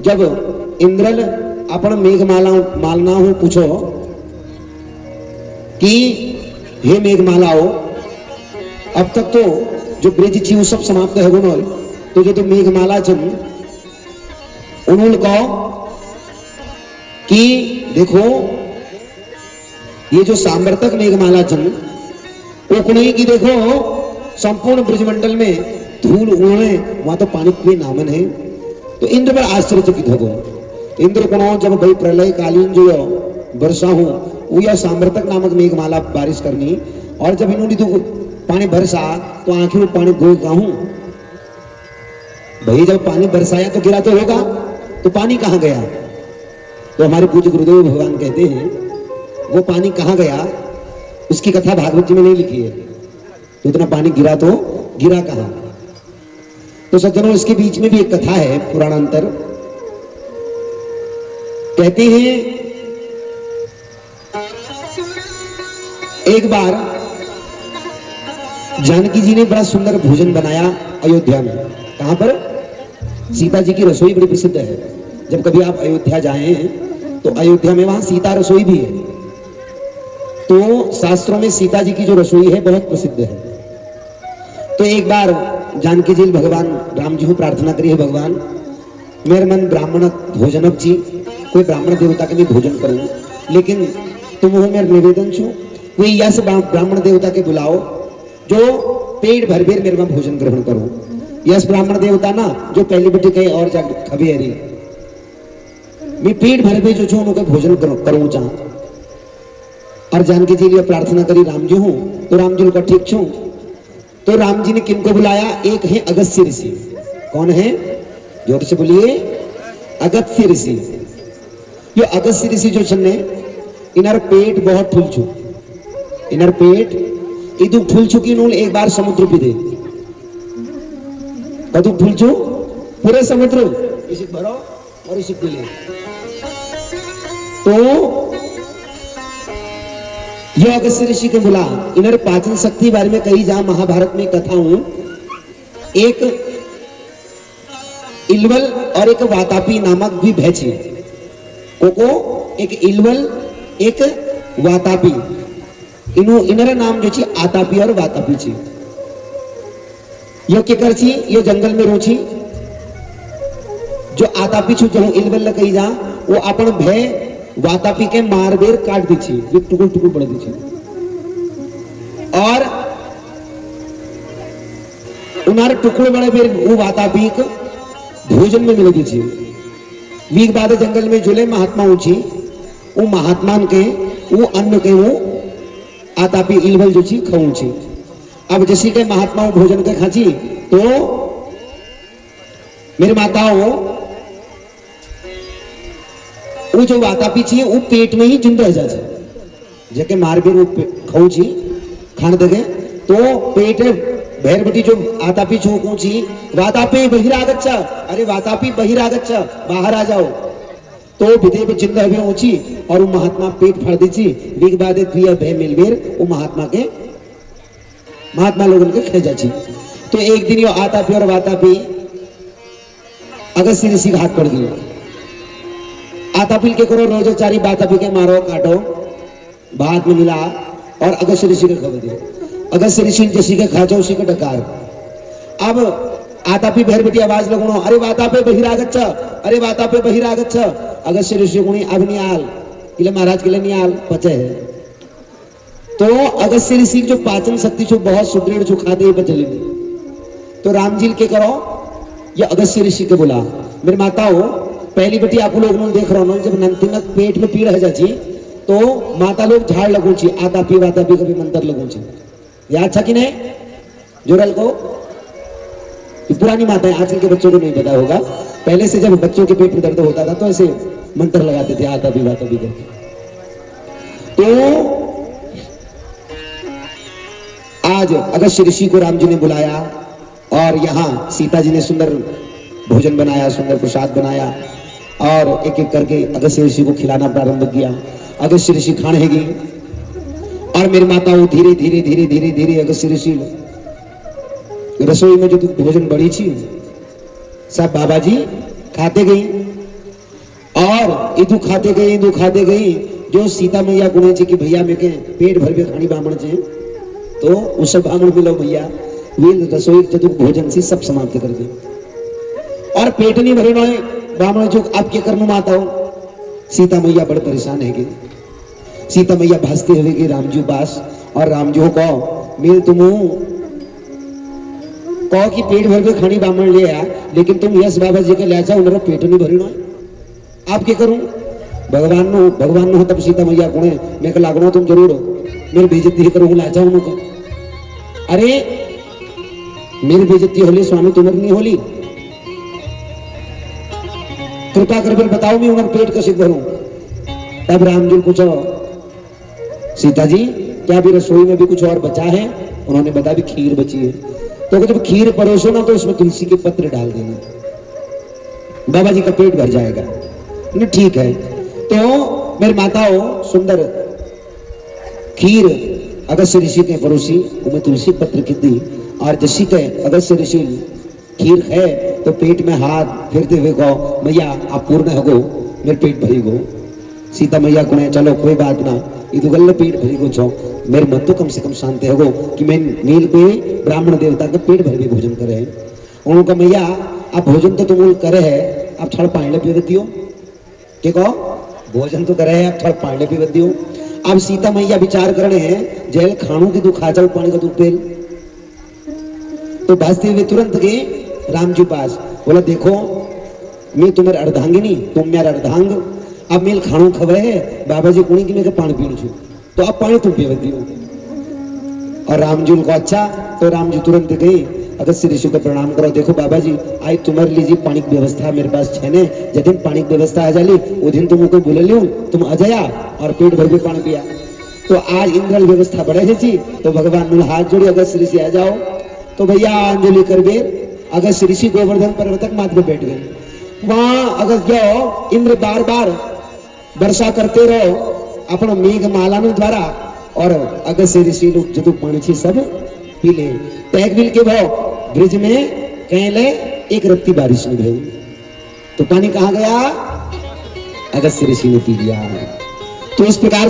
जब इंद्रल अपन मेघमाला मालना हो पूछो कि हे मेघमालाओ, अब तक तो जो ब्रिज थी वो सब समाप्त है गुणोल, तो जो मेघमाला चन उन्होंने कहो कि देखो ये जो सामर्थक मेघमाला चन वो कुणी की देखो संपूर्ण ब्रजमंडल में धूल उड़े, वहां तो पानी कोई नामन है। तो इंद्र पर आश्चर्यचकित हो गए। इंद्र को जब भाई प्रलय कालीन जो वर्षा हो वो यह सामर्थक नामक मेघमाला बारिश करनी, और जब इन्होंने तो पानी बरसा तो आंखें में पानी गोई कहूं भाई, जब पानी बरसाया तो गिरा तो होगा, तो पानी कहां गया? तो हमारे पूज्य गुरुदेव भगवान कहते हैं वो पानी कहां गया उसकी कथा भागवत जी में नहीं लिखी है। तो इतना पानी गिरा तो गिरा कहां? तो सज्जनों, इसके बीच में भी एक कथा है पुराणांतर। कहते हैं एक बार जानकी जी ने बड़ा सुंदर भोजन बनाया अयोध्या में। कहां पर? सीता जी की रसोई बड़ी प्रसिद्ध है। जब कभी आप अयोध्या जाएं तो अयोध्या में वहां सीता रसोई भी है। तो शास्त्रों में सीता जी की जो रसोई है बहुत प्रसिद्ध है। तो एक बार जानकी जी भगवान राम जी को प्रार्थना करी है, भगवान मेरे मन ब्राह्मण भोजन जी, कोई ब्राह्मण देवता के भी भोजन करूं, लेकिन तुम हो मेरे निवेदन छो कोई ऐसे ब्राह्मण देवता के बुलाओ जो पेट भर भर मेरे में भोजन ग्रहण करो। यस ब्राह्मण देवता ना जो पहली बेटी कहे और जा खबे हरी मैं पेट भर भर जो छू उनके भोजन करूं चाह। और जानकी जी ने प्रार्थना करी राम जी हूं, तो राम जी को ठीक छू। तो राम जी ने किनको बुलाया? एक है अगस्त्य ऋषि। कौन है? जोर से बोलिए, अगस्त्य ऋषि। ये अगस्त्य ऋषि जो छने इनर पेट बहुत फूल छू, इनर पेट इदु फूल चुकी नूल एक बार समुद्र पी दे कदू फूल चू पूरे समुद्र इसी भरो और इसी पी ले। तो यह अगस्त्य ऋषि के बुला इनर पाचन शक्ति बारे में कही जा महाभारत में कथा हूं। एक इलवल और एक वातापी नामक भी भैंसी कोको, एक इलवल एक वातापी, इनर नाम जो छी आतापी और वातापी छी। यो के कर छी यो जंगल में रोची जो आतापी छु जो इलवल ल कही जा वो अपन भय वातापी के मार बेर काट दी छी, ये टुकुर टुकुर पड़ दी छी। और उनार टुकड़े बड़े बेर वो वातापी को भोजन में मिल दी छी। वीक बाद जंगल में जुले महात्मा ऊंची वो महात्मान के वो अन्न के वो आतापी इलवल जो छी खाऊं छी। अब जैसी के महात्मा भोजन के खाची तो मेरे माताओं वो जो वातापी छी वो पेट में ही जिंदा रह जाए। जके मार भी वो खाऊं छी खान देगे तो पेट भैर बटी जो आतापी छू छी वातापी बहिरागच्छ, अरे वातापी बहिरागच्छ बाहर आ जाओ। तो विदे में जिंदा भी ऊंची और वो महात्मा पेट फाड़ दीची। वीक बाद भय मिलबेर वो महात्मा लोगन के खे जाची। तो एक दिन यो आतापी और वातापी अगस्त्य ऋषि हाथ पड़ गई। आतापी के करो रोजो चारी वातापी के मारो काटो भात में मिला और अगस्त्य ऋषि के खबर दिया। अगस्त्य ऋषि जैसी के खाचो उसी के डकार। अब आतापी भैर बेटी आवाज लगनो, अरे वातापे बहिरागच्छ, अरे वातापे बहिरागच्छ। अगस्त्य ऋषि गुणी अब नहीं आल किले महाराज किले नहीं आल पचे है। तो अगस्त्य ऋषि जो पाचन शक्ति छो बहुत सुदृढ़ छो खाते ही बचली। तो राम जी के करो ये अगस्त्य ऋषि के बुला मेरे माताओं पहली बेटी आप लोग देख रहे हो जब नंतिनक पेट में पीड़ है जाची तो माता लोग झाड़ लगू छी आतापी वातापी कभी मंत्र लगू छी। याद था कि नहीं? जोरल को पुरानी माता है, आजकल के बच्चों को नहीं पता होगा। पहले से जब बच्चों के पेट में दर्द होता था तो ऐसे मंत्र लगाते थे आतापी वातापी करके। तो आज अगस्त्य ऋषि को राम जी ने बुलाया और यहाँ सीता जी ने सुंदर भोजन बनाया, सुंदर प्रसाद बनाया और एक एक करके अगस्त्य ऋषि को खिलाना प्रारंभ किया। अगस्त्य ऋषि खाने गई और मेरी माता वो धीरे धीरे धीरे धीरे धीरे अगस्त्य ऋषि रसोई में जो भोजन बड़ी थी सब बाबा जी खाते गई। और इदु खाते गई जो सीता मैया गुणे जी की भैया में के पेट भर के खानी बामण जे तो उस बामण मिलो भैया वे रसोई जदुक भोजन से सब समाप्त कर दे और पेट नहीं भरे नोए बामण जो आपके कर्म माता हो। सीता मैया बड़े परेशान है कि सीता मैया भासते हुए कि रामजू पास और रामजू को मिल तुम कहो कि पेट भर के खानी बामण ले आया लेकिन तुम यश बाबा जी के ले जाओ उन्हें पेट नहीं भरी नोए आप क्या करूं भगवान हो तब सीता मैया गुणे मैं कल लागनो तुम जरूर हो मेरी बेइज्जती ही करूंगा ला जाऊं उनको अरे मेरी बेइज्जती होली स्वामी तुम्हारी नहीं होली कृपा कर बताओ मैं उन्हें पेट कैसे भरूं। तब राम जी पूछो सीता जी क्या भी रसोई में भी कुछ और बचा है? उन्होंने बताया भी खीर बची है। तो जब खीर परोसो ना तो उसमें तुलसी के पत्र डाल देना बाबा जी का पेट भर जाएगा। ठीक है तो मेरी माताओं सुंदर खीर अगस्त्य ऋषि के परोसी उन्हें तुलसी पत्र की दी और जसी के अगस्त्य ऋषि खीर है तो पेट में हाथ फेरते हुए कहो मैया आप पूर्ण हो गो मेरे पेट भरी गो। सीता मैया को चलो कोई बात ना इधुगल पेट भरी गो छो मेरे मन तो कम से कम शांति हो गो कि मैं नील पे ब्राह्मण देवता का पेट भर भी भोजन करे है। उन्होंने मैया आप भोजन तो तुम करे है आप थोड़ा पानी पी देती हो क्या कहो भोजन तो करे है आप थोड़ा पानी पी देती हो। अब सीता मैया विचार करने हैं जेल खाणू की तू खा जाओ पानी का तू पेल तो भाजते हुए तुरंत गए राम जी पास बोला देखो मैं तुम्हारे अर्धांगिनी तुम मेरा अर्धांग अब मेल खाणू खवे है बाबा जी कुणी की मैं पानी पीणु छू तो अब पानी तुम पीवती हो। और राम जी को अच्छा तो राम जी तुरंत गए अगस्त्य ऋषि को प्रणाम करो देखो बाबा जी आज तुम्हारे लीजिए पानी की व्यवस्था मेरे पास छेने जिस दिन पानी की व्यवस्था आ जाली वो दिन तुम को बोले लियो तुम अजया और पेट भर के पानी पिया तो आज इंद्रल व्यवस्था बढ़े है जी तो भगवान ने हाथ जोड़ी अगस्त्य ऋषि आ जाओ तो भैया अंजलि कर बेर अगस्त्य ऋषि गोवर्धन पर्वत तक माथ पे बैठ गए। वहां अगर जाओ इंद्र बार बार वर्षा करते रहो अपना मेघ माला द्वारा और अगस्त्य ऋषि लोग जदू पानी छे सब पी ले टैग बिल के भाव ब्रिज में कहले एक रत्ती बारिश नहीं भई तो पानी कहां गया अगस्त्य ऋषि ने पी लिया। तो इस प्रकार